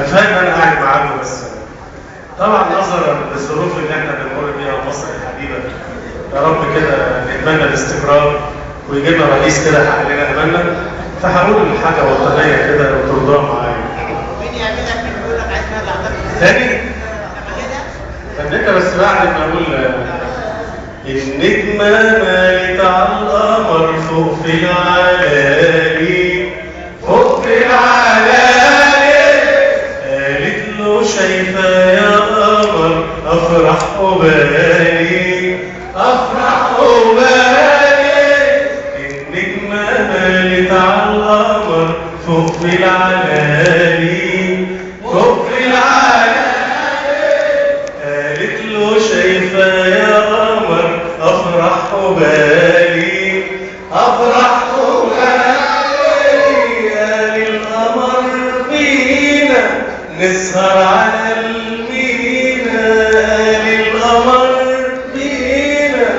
فاهم انا قاعد معاكم، بس طبعا نظرا للظروف اللي احنا بنمر بيها في مصر الحبيبه، يا رب كده نتمنى الاستقرار ويجي لنا رئيس كده يحقق لنا املنا. فهقول حاجه وطنيه كده وترضاها معايا. مين يعملك من يقول لك عايز نرجع تاني؟ فنكة بس بعد ما اقول النجمة مالت على القمر فوق في العلالي، فوق في العلالي، قالت له شايفة يا قمر أفرح وبالي، أفرح وبالي. النجمة مالت على القمر فوق في العلالي، فوق في العلالي، قالت له شايفة يا قمر أفرح وبالي، أفرح وبالي. قال القمر بينا نسهر على المينا، قال القمر بينا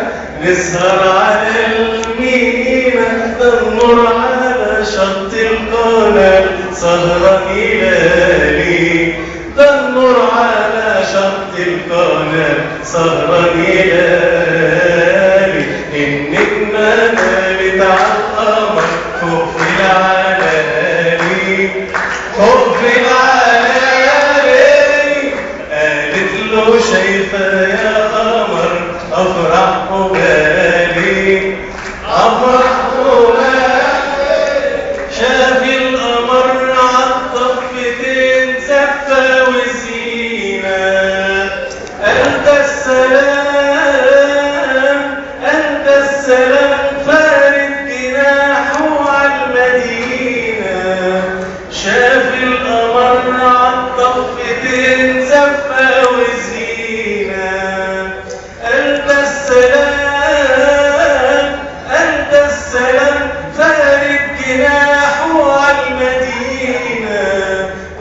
نسهر على المينا، ننور على شط القناة سهرة هلالي، تنور على شط القناة سهرة هلالي. النجمة مالت على القمر فوق في العلالي، فوق في العلالي، قالت له شايفة يا قمر أفرح وبالي، أفرح وبالي. شاف القمر عالضفتين زفة وزينة، أنت السلام، أنت السلام، فارد جناحه عالمدينة. شاف القمر عالضفتين زفة وزينة، أنت السلام، أنت السلام، فارد جناحه عالمدينة.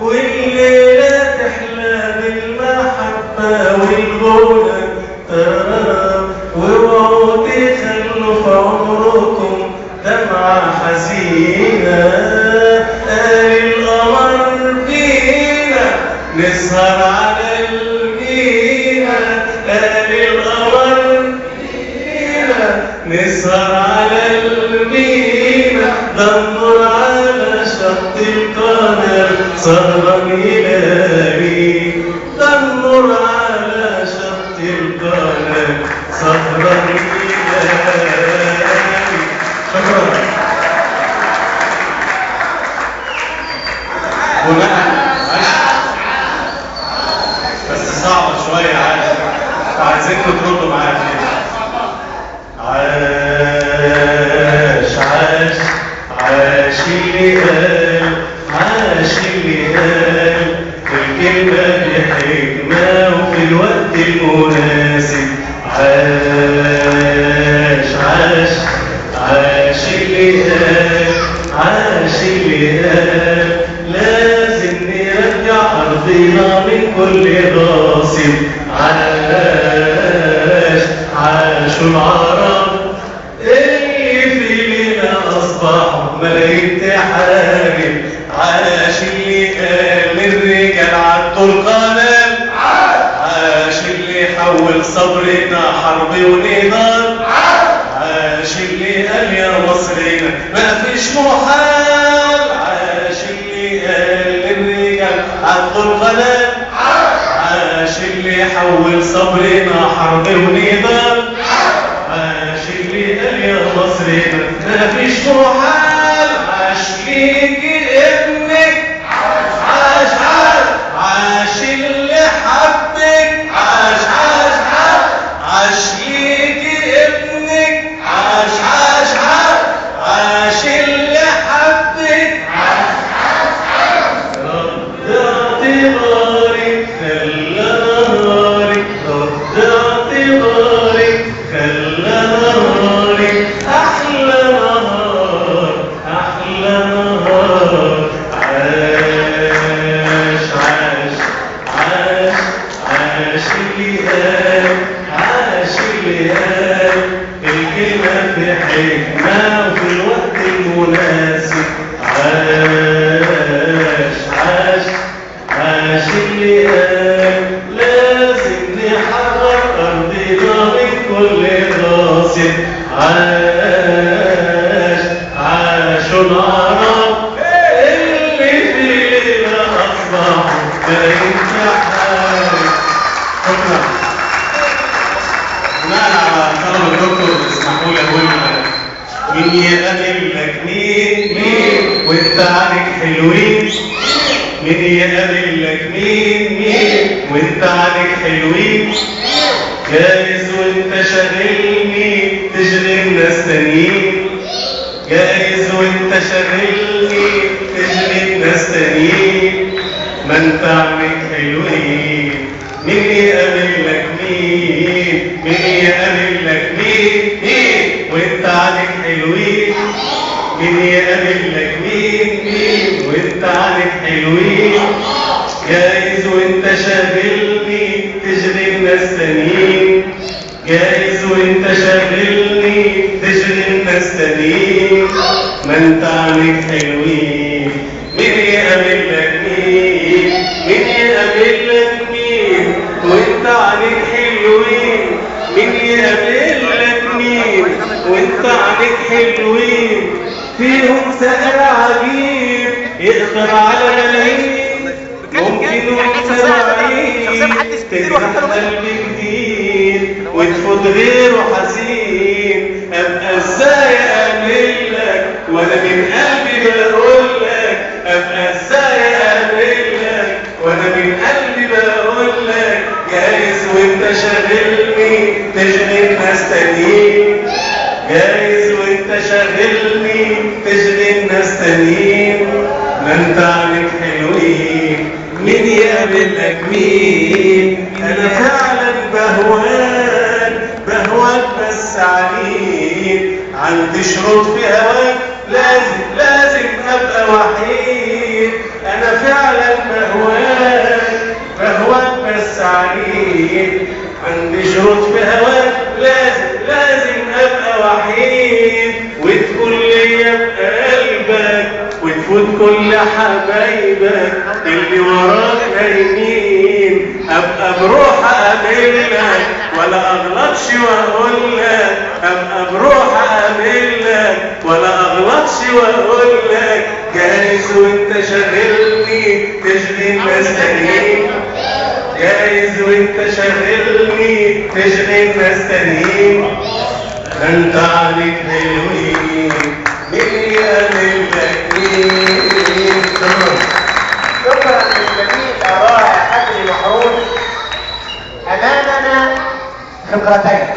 والليلة تحلى بالمحبة والغنى، واوعوا تخلوا في عمركم دمعة حزينة. قال القمر بينا نسهر على المينا، قال القمر بينا نسهر على المينا، ننظر على شط القناة سهرة هلالي، ننظر على شط القناة سهرة هلالي. شكرا. بس صعبة شوية، عايزينكم تردوا معايا فيها. عاش عاش عاش اللي قال، عاش اللي قال الكلمة بحكمة وفي الوقت المناسب. عاش عاش عاش اللي قال، عاش اللي قال لازم نرجع أرضنا من كل غاصب. عاش عاشوا العرب اللي في ليلة أصبحوا ملايين تحارب. عاش اللي قال للرجال عدوا القناة، عاش اللي حول صبرنا حرب ونضال. عاش اللي قال يا مصرنا ما فيش محال، عاش اللي قال للرجال عدوا القناة. عاش اللي حول صبرنا حرب ونضال. عاش اللي قال يا مصرنا ما فيش محال. عاش ليكي ابنك، عاش عاش عاش اللي حبك، عاش عاش عاش عاش ليكي ابنك، عاش عاش عاش عاش اللي حبك. رد اعتبارك خلى نهارك، رد اعتبارك خلى نهارك أحلى نهار، أحلى نهار. عاش اللي قال لازم نحرر أرضنا من كل غاصب. عاشوا العرب اللي فينا أصبحوا باين كحارب. شكرا. بناء على طلب الدكتور اسمحوا لي أقول مين يقابل لك مين وانت عليك حلوين. مين يقابل لك مين وانت عليك حلوين. جايز وانت شاغلني تشغل ناس تانيين. جايز وانت شاغلني تشغل ناس تانيين. ما انت عليك حلوين. مين يقابل لك مين يقابل لك مين وانت عليك حلوين. مين يقابل لك مين وانت عليك حلوين. جايز وانت شاغلني تشغل ناس تانيين. جايز وانت شاغلني تشغل ناس تانيين. ما انت عليك حلوين. مين يقابل لك مين يقابل لك مين وانت عليك حلوين. مين يقابل لك مين وانت عليك حلوين. فيهم سائر عجيب يقدر على ملايين. ممكن وانت بعيد تفتح قلب جديد وتفوت غيره حزين. ابقى ازاي اقابلك وانا من قلبي بقولك. ابقى ازاي اقابلك وانا من قلبي بقولك. جايز وانت شاغلني تشغل ناس تانيين. جايز وانت شاغلني تشغل ناس تانيين. ما انت عليك حلوين. مين يقابل لك مين. انا فعلا بهواك بس عنيد. عندي شروط في هواك لازم ابقى وحيد. انا فعلا بهواك بس عنيد. عندي شروط في هواك لازم ابقى وحيد. وتكون ليا بقلبك وتفوت كل حبايبك اللي وراك نايمين. ابقى بروح اقابلك ولا اغلطش واقولك. ابقى بروح اقابلك ولا اغلطش واقولك. جايز وانت شاغلني تشغل ناس تانيين. جايز وانت شاغلني تشغل ناس تانيين. انت عليك حلوين. مين يقابل لك مين. شكرا للجميل الرائع حسن محروس. امامنا خبرتين.